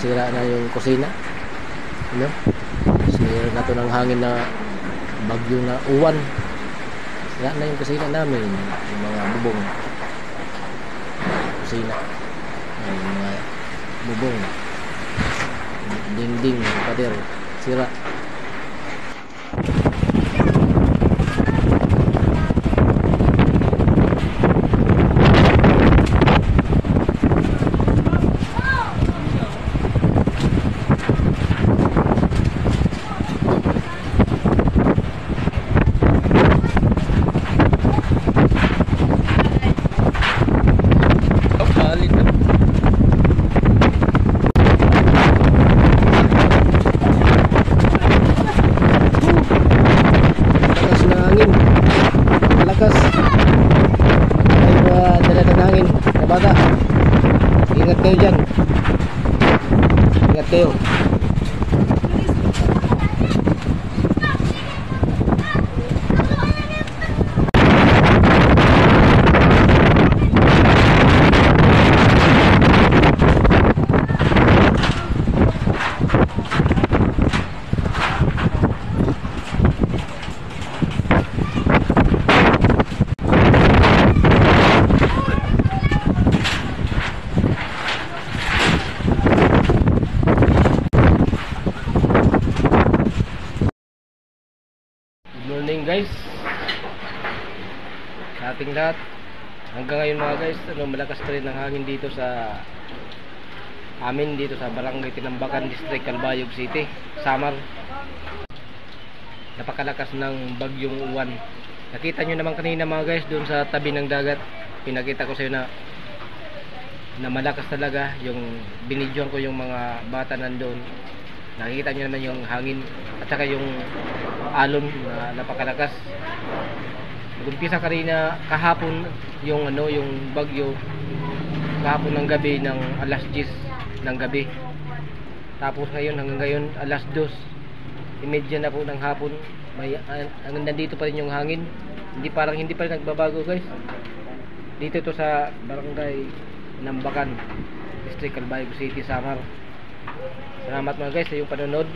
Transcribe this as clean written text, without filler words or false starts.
nasira na yung kusina. Ano? Sira na to ng hangin na bagyo na uwan. Sira na yung kusina namin, yung mga bubong. Kusina. Yung mga bubong. Dingding, pader, sira. Bata, ingat kayo dyan. Ingat kayo. Good morning guys sa ating lahat. Hanggang ngayon mga guys, malakas pa rin ang hangin dito sa amin, dito sa Barangay Tinambakan, District Calbayog City, Samar. Napakalakas ng bagyong uwan. Nakita nyo naman kanina mga guys, doon sa tabi ng dagat. Pinakita ko sa iyo na malakas talaga. Yung binidyoan ko yung mga bata nandoon. Nakikita nyo naman yung hangin at saka yung alon na napakalakas. Nag-umpisa kanina kahapon yung yung bagyo kahapon ng gabi ng alas 10 ng gabi. Tapos ngayon hanggang ngayon alas 2:30 na po ng hapon. Nandito pa rin yung hangin. Hindi pa rin nagbabago guys. Dito to sa Barangay Tinambakan, District Calbayog City, Samar. Salamat mga guys sa iyong panonood.